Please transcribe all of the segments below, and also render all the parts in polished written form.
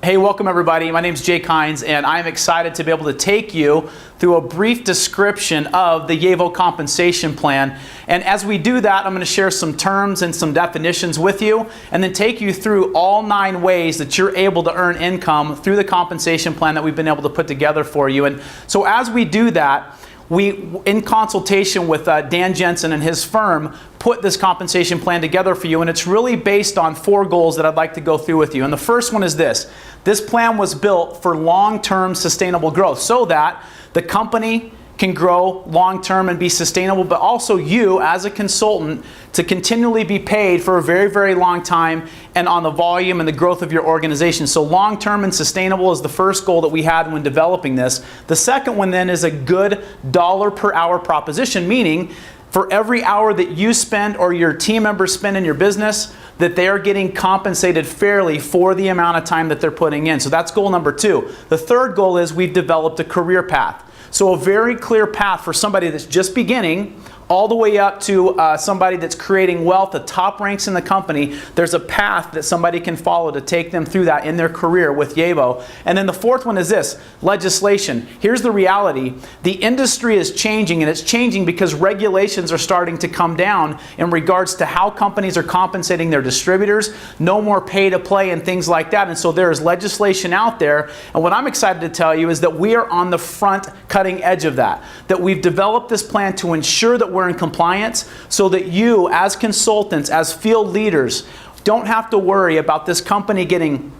Hey, welcome everybody. My name is Hines, and I'm excited to be able to take you through a brief description of the Yevo compensation plan. And as we do that, I'm going to share some terms and some definitions with you, and then take you through all 9 ways that you're able to earn income through the compensation plan that we've been able to put together for you. And so as we do that, we, in consultation with Dan Jensen and his firm, put this compensation plan together for you, and it's really based on 4 goals that I'd like to go through with you. And the first one is this. This plan was built for long-term sustainable growth so that the company can grow long-term and be sustainable, but also you as a consultant to continually be paid for a very, very long time and on the volume and the growth of your organization. So long-term and sustainable is the first goal that we had when developing this. The second one then is a good dollar per hour proposition, meaning for every hour that you spend or your team members spend in your business, that they are getting compensated fairly for the amount of time that they're putting in. So that's goal number 2. The third goal is we've developed a career path. So a very clear path for somebody that's just beginning all the way up to somebody that's creating wealth, the top ranks in the company. There's a path that somebody can follow to take them through that in their career with Yevo. And then the fourth one is this, legislation. Here's the reality. The industry is changing, and it's changing because regulations are starting to come down in regards to how companies are compensating their distributors, no more pay to play and things like that. And so there is legislation out there. And what I'm excited to tell you is that we are on the front cutting edge of that we've developed this plan to ensure that we're in compliance so that you as consultants, as field leaders, don't have to worry about this company getting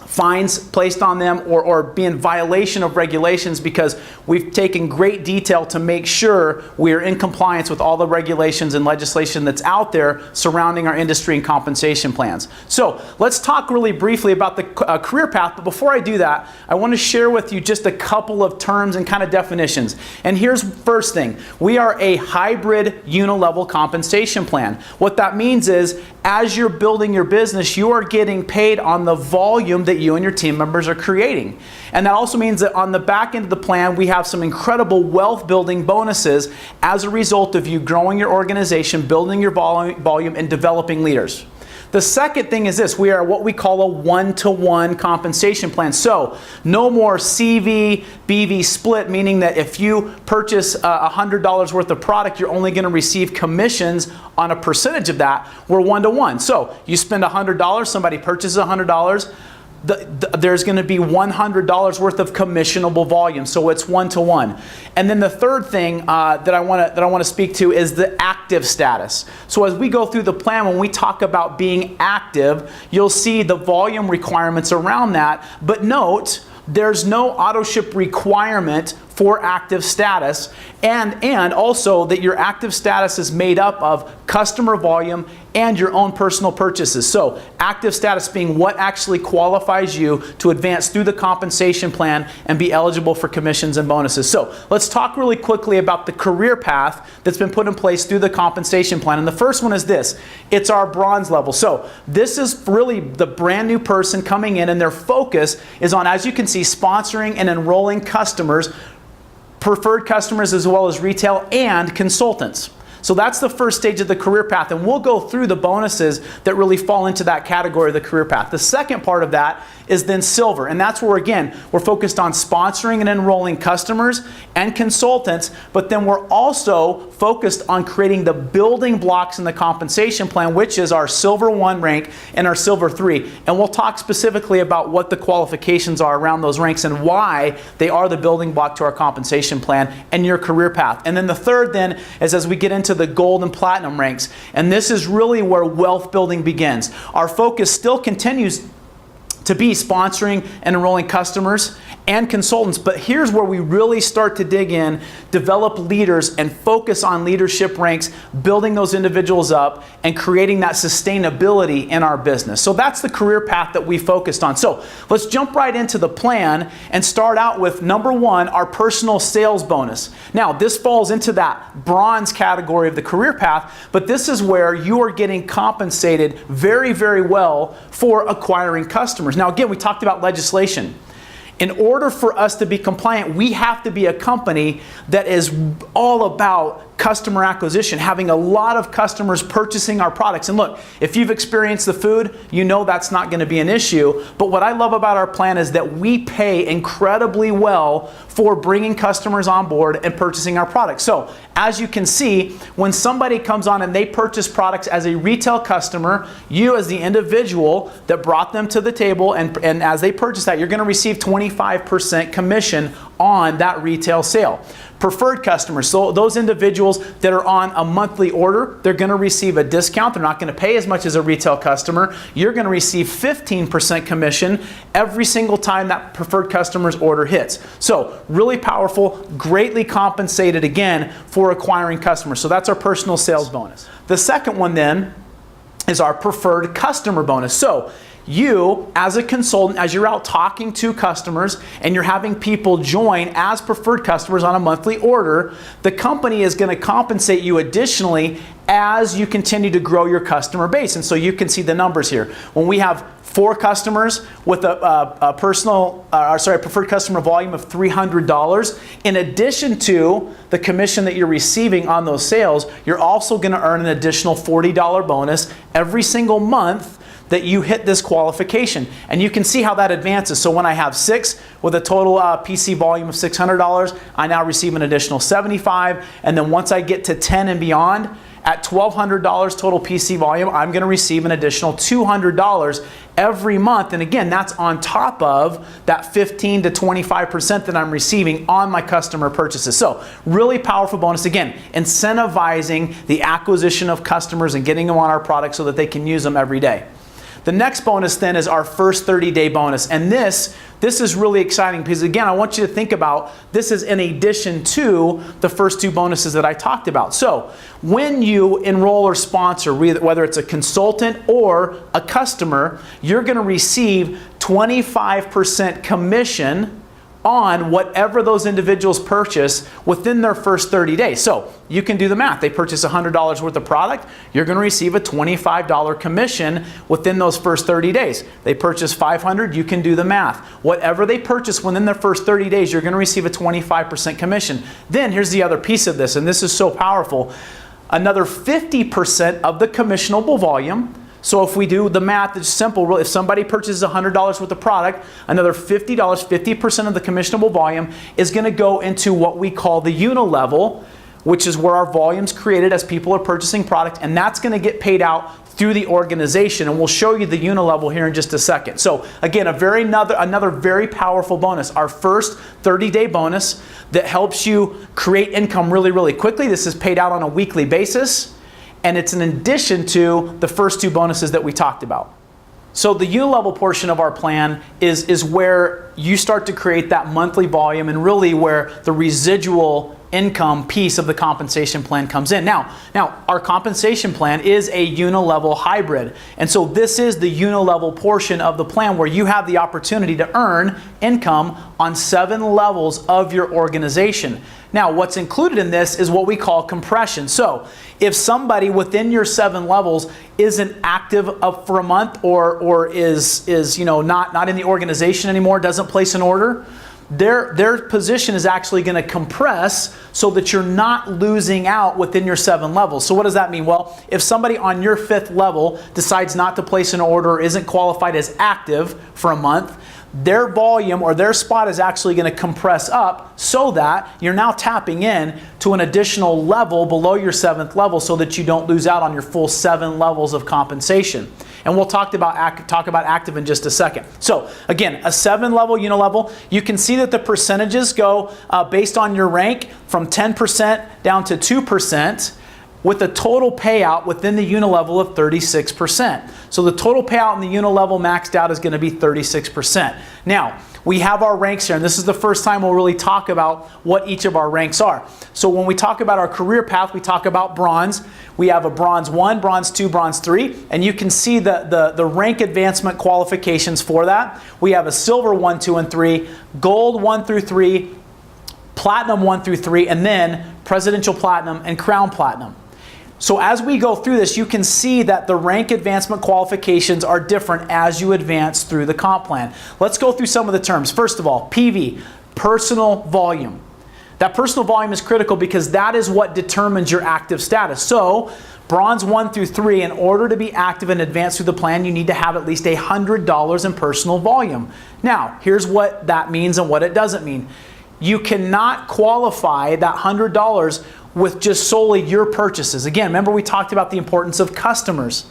fines placed on them or be in violation of regulations, because we've taken great detail to make sure we are in compliance with all the regulations and legislation that's out there surrounding our industry and compensation plans. So let's talk really briefly about the career path, but before I do that, I want to share with you just a couple of terms and kind of definitions. And here's first thing. We are a hybrid unilevel compensation plan. What that means is as you're building your business, you are getting paid on the volume that you and your team members are creating. And that also means that on the back end of the plan, we have some incredible wealth building bonuses as a result of you growing your organization, building your volume, and developing leaders. The second thing is this. We are what we call a one-to-one compensation plan. So no more CV, BV split, meaning that if you purchase $100 worth of product, you're only going to receive commissions on a percentage of that. We're one-to-one. So you spend $100, somebody purchases $100, there's going to be $100 worth of commissionable volume, so it's one-to-one. And then the third thing that I want to speak to is the active status. So as we go through the plan, when we talk about being active, you'll see the volume requirements around that. But note, there's no auto ship requirement for active status, and also that your active status is made up of customer volume and your own personal purchases. So active status being what actually qualifies you to advance through the compensation plan and be eligible for commissions and bonuses. So let's talk really quickly about the career path that's been put in place through the compensation plan. And the first one is this. It's our bronze level. So this is really the brand new person coming in, and their focus is on, as you can see, sponsoring and enrolling customers, preferred customers as well as retail and consultants. So that's the first stage of the career path, and we'll go through the bonuses that really fall into that category of the career path. The second part of that is then silver, and that's where, again, we're focused on sponsoring and enrolling customers and consultants, but then we're also focused on creating the building blocks in the compensation plan, which is our silver 1 rank and our silver 3. And we'll talk specifically about what the qualifications are around those ranks and why they are the building block to our compensation plan and your career path. And then the third then is as we get into the gold and platinum ranks, and this is really where wealth building begins. Our focus still continues to be sponsoring and enrolling customers and consultants, but here's where we really start to dig in, develop leaders, and focus on leadership ranks, building those individuals up and creating that sustainability in our business. So that's the career path that we focused on. So let's jump right into the plan and start out with number 1, our personal sales bonus. Now this falls into that bronze category of the career path, but this is where you are getting compensated very, very well for acquiring customers. Now again, we talked about legislation. In order for us to be compliant, we have to be a company that is all about customer acquisition, having a lot of customers purchasing our products. And look, if you've experienced the food, you know that's not going to be an issue. But what I love about our plan is that we pay incredibly well for bringing customers on board and purchasing our products. So as you can see, when somebody comes on and they purchase products as a retail customer, you as the individual that brought them to the table, and as they purchase that, you're going to receive 25% commission on that retail sale. Preferred customers, so those individuals that are on a monthly order, they're going to receive a discount. They're not going to pay as much as a retail customer. You're going to receive 15% commission every single time that preferred customer's order hits. So really powerful, greatly compensated again for acquiring customers. So that's our personal sales bonus. The second one then is our preferred customer bonus. So you, as a consultant, as you're out talking to customers and you're having people join as preferred customers on a monthly order, the company is going to compensate you additionally as you continue to grow your customer base. And so you can see the numbers here. When we have 4 customers with a preferred customer volume of $300, in addition to the commission that you're receiving on those sales, you're also going to earn an additional $40 bonus every single month that you hit this qualification. And you can see how that advances. So when I have 6 with a total PC volume of $600, I now receive an additional $75. And then once I get to 10 and beyond, at $1,200 total PC volume, I'm going to receive an additional $200 every month. And again, that's on top of that 15 to 25% that I'm receiving on my customer purchases. So really powerful bonus. Again, incentivizing the acquisition of customers and getting them on our products so that they can use them every day. The next bonus then is our first 30-day bonus. And this is really exciting because, again, I want you to think about this is in addition to the first 2 bonuses that I talked about. So when you enroll or sponsor, whether it's a consultant or a customer, you're going to receive 25% commission on whatever those individuals purchase within their first 30 days. So you can do the math. They purchase $100 worth of product, you're going to receive a $25 commission within those first 30 days. They purchase $500, you can do the math. Whatever they purchase within their first 30 days, you're going to receive a 25% commission. Then here's the other piece of this, and this is so powerful. Another 50% of the commissionable volume. So if we do the math, it's simple. If somebody purchases $100 worth of product, another $50, 50% of the commissionable volume is going to go into what we call the unilevel, which is where our volume's created as people are purchasing product, and that's going to get paid out through the organization, and we'll show you the unilevel here in just a second. So again, another very powerful bonus, our first 30-day bonus that helps you create income really, really quickly. This is paid out on a weekly basis. And it's in addition to the first 2 bonuses that we talked about. So the unilevel portion of our plan is where you start to create that monthly volume and really where the residual income piece of the compensation plan comes in. Now our compensation plan is a unilevel hybrid. And so this is the unilevel portion of the plan where you have the opportunity to earn income on 7 levels of your organization. Now, what's included in this is what we call compression. So if somebody within your 7 levels isn't active up for a month or is not in the organization anymore, doesn't place an order, their position is actually going to compress so that you're not losing out within your 7 levels. So what does that mean? Well, if somebody on your 5th level decides not to place an order or isn't qualified as active for a month, their volume or their spot is actually going to compress up so that you're now tapping in to an additional level below your 7th level so that you don't lose out on your full 7 levels of compensation. And we'll talk about active in just a second. So again, a 7-level unilevel, you can see that the percentages go based on your rank from 10% down to 2%. With a total payout within the unilevel of 36%. So the total payout in the unilevel maxed out is going to be 36%. Now, we have our ranks here, and this is the first time we'll really talk about what each of our ranks are. So when we talk about our career path, we talk about bronze. We have a bronze 1, bronze 2, bronze 3, and you can see the rank advancement qualifications for that. We have a silver 1, 2, and 3, gold 1 through 3, platinum 1 through 3, and then presidential platinum and crown platinum. So as we go through this, you can see that the rank advancement qualifications are different as you advance through the comp plan. Let's go through some of the terms. First of all, PV, personal volume. That personal volume is critical because that is what determines your active status. So, bronze 1 through 3, in order to be active and advance through the plan, you need to have at least $100 in personal volume. Now, here's what that means and what it doesn't mean. You cannot qualify that $100 with just solely your purchases. Again, remember we talked about the importance of customers.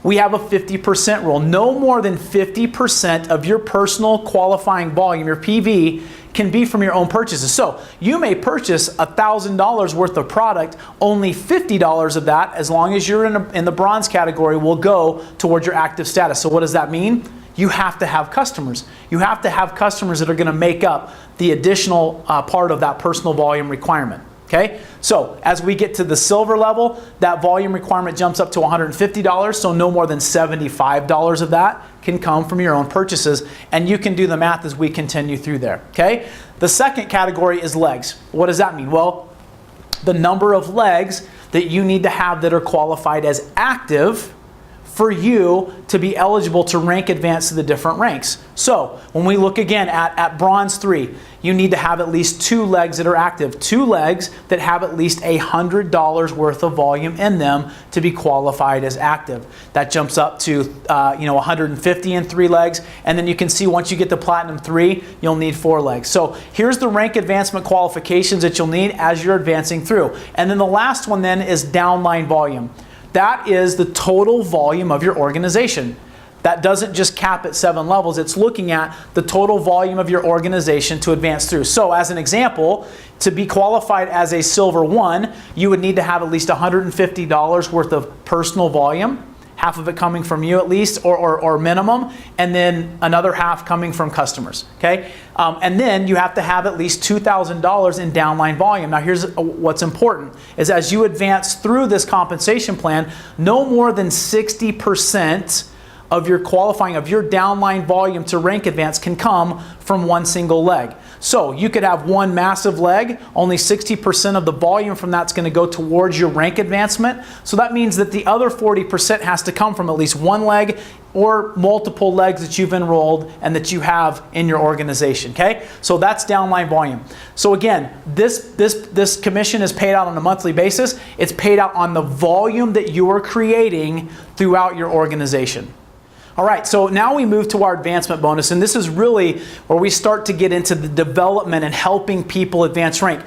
We have a 50% rule. No more than 50% of your personal qualifying volume, your PV, can be from your own purchases. So you may purchase $1,000 worth of product, only $50 of that, as long as you're in the bronze category, will go towards your active status. So what does that mean? You have to have customers. You have to have customers that are going to make up the additional part of that personal volume requirement. Okay? So as we get to the silver level, that volume requirement jumps up to $150, so no more than $75 of that can come from your own purchases, and you can do the math as we continue through there. Okay? The second category is legs. What does that mean? Well, the number of legs that you need to have that are qualified as active for you to be eligible to rank advance to the different ranks. So when we look again at bronze 3, you need to have at least 2 legs that are active, 2 legs that have at least $100 worth of volume in them to be qualified as active. That jumps up to 150 in 3 legs, and then you can see once you get to platinum 3, you'll need 4 legs. So here's the rank advancement qualifications that you'll need as you're advancing through. And then the last one then is downline volume. That is the total volume of your organization. That doesn't just cap at 7 levels. It's looking at the total volume of your organization to advance through. So as an example, to be qualified as a silver 1, you would need to have at least $150 worth of personal volume, half of it coming from you at least, or minimum, and then another half coming from customers. Okay? And then you have to have at least $2,000 in downline volume. Now here's what's important, is as you advance through this compensation plan, no more than 60% of your qualifying, of your downline volume to rank advance can come from one single leg. So you could have one massive leg, only 60% of the volume from that's going to go towards your rank advancement. So that means that the other 40% has to come from at least one leg or multiple legs that you've enrolled and that you have in your organization. Okay? So that's downline volume. So again, this commission is paid out on a monthly basis. It's paid out on the volume that you are creating throughout your organization. All right, so now we move to our advancement bonus, and this is really where we start to get into the development and helping people advance rank.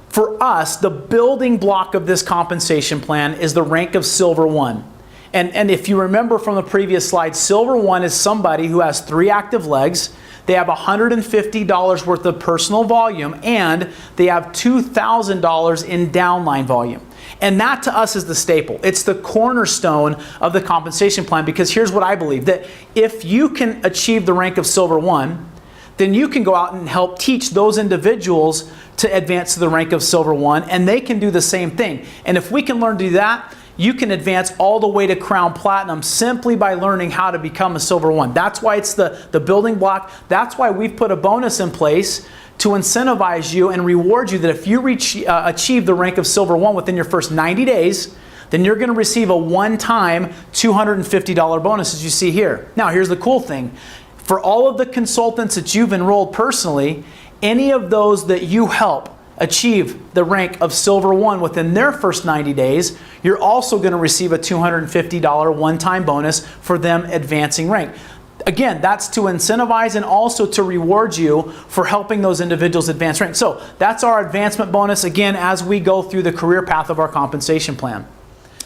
For us, the building block of this compensation plan is the rank of silver 1. And if you remember from the previous slide, silver 1 is somebody who has 3 active legs, they have $150 worth of personal volume, and they have $2,000 in downline volume. And that to us is the staple. It's the cornerstone of the compensation plan, because here's what I believe, that if you can achieve the rank of silver 1, then you can go out and help teach those individuals to advance to the rank of silver 1, and they can do the same thing. And if we can learn to do that, you can advance all the way to crown platinum simply by learning how to become a silver 1. That's why it's the building block. That's why we've put a bonus in place to incentivize you and reward you that if you achieve the rank of silver 1 within your first 90 days, then you're going to receive a one-time $250 bonus, as you see here. Now, here's the cool thing. For all of the consultants that you've enrolled personally, any of those that you help achieve the rank of silver 1 within their first 90 days, you're also going to receive a $250 one-time bonus for them advancing rank. Again, that's to incentivize and also to reward you for helping those individuals advance rank. So that's our advancement bonus, again, as we go through the career path of our compensation plan.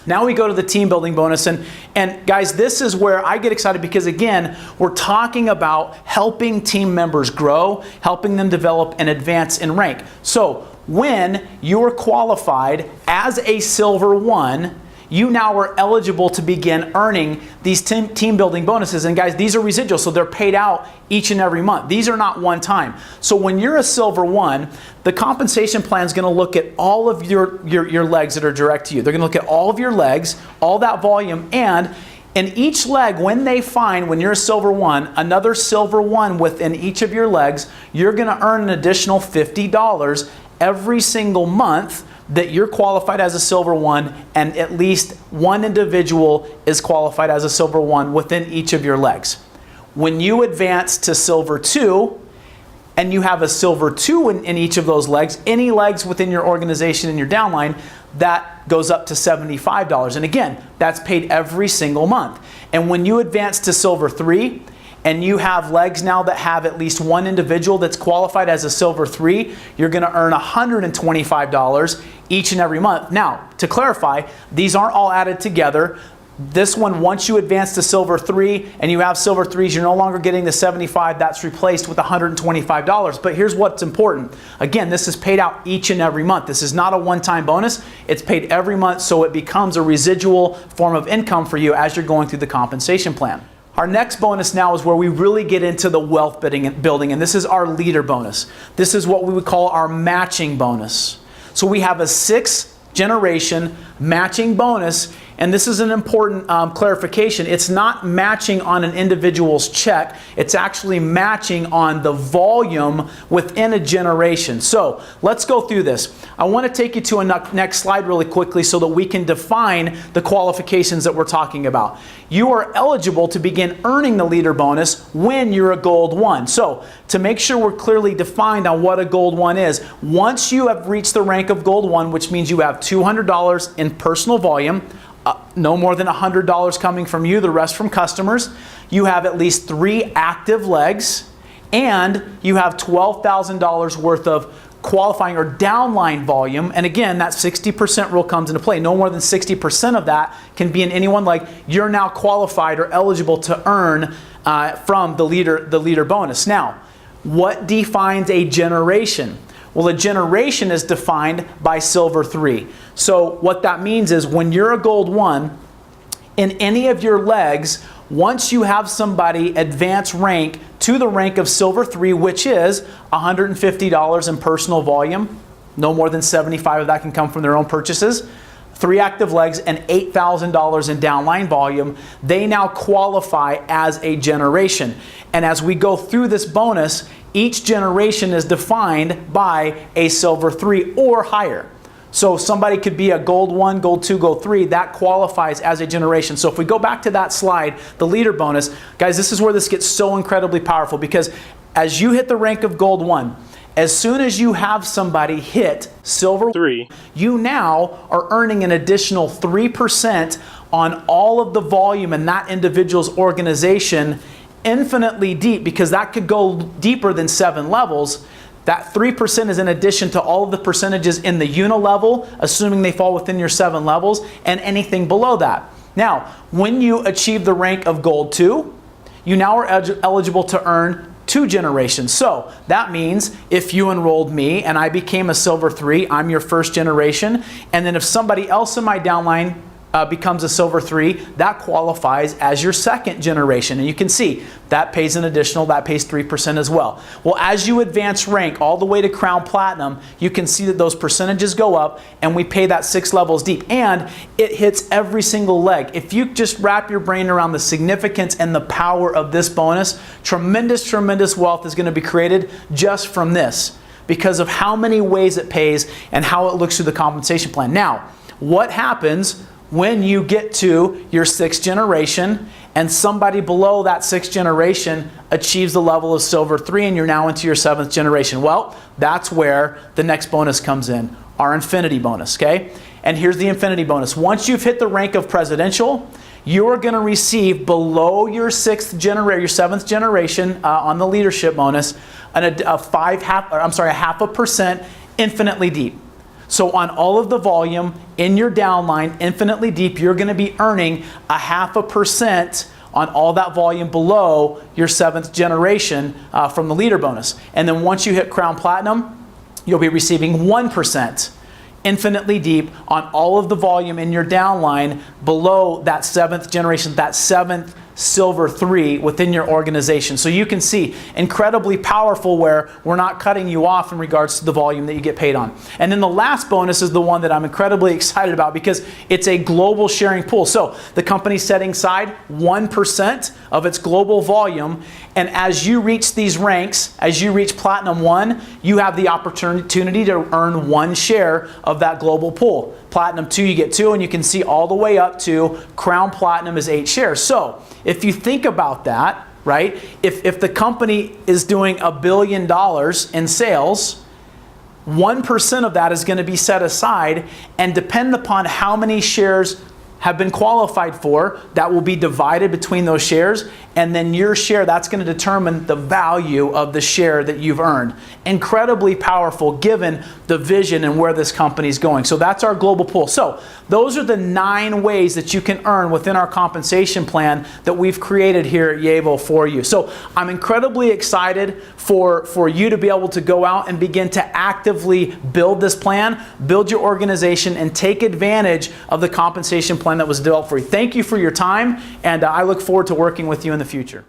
Now we go to the team building bonus, and guys, this is where I get excited because, again, we're talking about helping team members grow, helping them develop and advance in rank. So when you're qualified as a silver 1, you now are eligible to begin earning these team building bonuses. And guys, these are residual, so they're paid out each and every month. These are not one time. So when you're a silver 1, the compensation plan is going to look at all of your legs that are direct to you. They're going to look at all of your legs, all that volume, and in each leg, when they find, when you're a silver 1, another silver 1 within each of your legs, you're going to earn an additional $50 every single month that you're qualified as a silver 1, and at least one individual is qualified as a silver 1 within each of your legs. When you advance to silver 2, and you have a silver 2 in each of those legs, any legs within your organization in your downline, that goes up to $75. And again, that's paid every single month. And when you advance to silver 3, and you have legs now that have at least one individual that's qualified as a silver 3, you're going to earn $125 each and every month. Now, to clarify, these aren't all added together. This one, once you advance to silver 3 and you have silver 3s, you're no longer getting the 75. That's replaced with $125. But here's what's important. Again, this is paid out each and every month. This is not a one-time bonus. It's paid every month, so it becomes a residual form of income for you as you're going through the compensation plan. Our next bonus now is where we really get into the wealth building, and this is our leader bonus. This is what we would call our matching bonus. So we have a 6th generation matching bonus, and this is an important clarification. It's not matching on an individual's check. It's actually matching on the volume within a generation. So let's go through this. I want to take you to a next slide really quickly so that we can define the qualifications that we're talking about. You are eligible to begin earning the leader bonus when you're a gold 1. So to make sure we're clearly defined on what a gold 1 is, once you have reached the rank of gold 1, which means you have $200 in personal volume, no more than $100 coming from you, the rest from customers. You have at least 3 active legs, and you have $12,000 worth of qualifying or downline volume. And again, that 60% rule comes into play. No more than 60% of that can be in any one leg. You're now qualified or eligible to earn from the leader bonus. Now, what defines a generation? Well, a generation is defined by silver 3. So what that means is when you're a gold 1, in any of your legs, once you have somebody advance rank to the rank of silver 3, which is $150 in personal volume, no more than 75 of that can come from their own purchases, 3 active legs, and $8,000 in downline volume, they now qualify as a generation. And as we go through this bonus, each generation is defined by a silver 3 or higher. So somebody could be a gold 1, gold 2, gold 3. That qualifies as a generation. So if we go back to that slide, the leader bonus, guys, this is where this gets so incredibly powerful, because as you hit the rank of gold 1, as soon as you have somebody hit silver 3, you now are earning an additional 3% on all of the volume in that individual's organization, infinitely deep, because that could go deeper than 7 levels. That 3% is in addition to all of the percentages in the unilevel, assuming they fall within your 7 levels, and anything below that. Now, when you achieve the rank of gold 2, you now are eligible to earn 2 generations. So that means if you enrolled me and I became a silver 3, I'm your first generation. And then if somebody else in my downline becomes a silver 3, that qualifies as your 2nd generation. And you can see that pays an additional, that pays 3% as well. Well, as you advance rank all the way to Crown Platinum, you can see that those percentages go up, and we pay that 6 levels deep. And it hits every single leg. If you just wrap your brain around the significance and the power of this bonus, tremendous, tremendous wealth is going to be created just from this, because of how many ways it pays and how it looks through the compensation plan. Now, what happens when you get to your 6th generation and somebody below that 6th generation achieves the level of silver 3 and you're now into your 7th generation? Well, that's where the next bonus comes in, our infinity bonus, okay? And here's the infinity bonus. Once you've hit the rank of presidential, you're going to receive below your 7th generation on the leadership bonus a 0.5% infinitely deep. So on all of the volume in your downline, infinitely deep, you're going to be earning a 0.5% on all that volume below your 7th generation from the leader bonus. And then once you hit Crown Platinum, you'll be receiving 1% infinitely deep on all of the volume in your downline below that 7th generation, that 7th silver 3 within your organization. So you can see incredibly powerful, where we're not cutting you off in regards to the volume that you get paid on. And then the last bonus is the one that I'm incredibly excited about, because it's a global sharing pool. So the company's setting aside 1% of its global volume, and as you reach these ranks, as you reach Platinum 1, you have the opportunity to earn 1 share of that global pool. Platinum 2, you get 2, and you can see all the way up to Crown Platinum is 8 shares. So if you think about that, right? If the company is doing $1 billion in sales, 1% of that is going to be set aside, and depend upon how many shares have been qualified for, that will be divided between those shares, and then your share, that's going to determine the value of the share that you've earned. Incredibly powerful given the vision and where this company is going. So that's our global pool. So those are the 9 ways that you can earn within our compensation plan that we've created here at Yevo for you. So I'm incredibly excited for you to be able to go out and begin to actively build this plan, build your organization, and take advantage of the compensation plan that was developed for you. Thank you for your time, and I look forward to working with you in the future.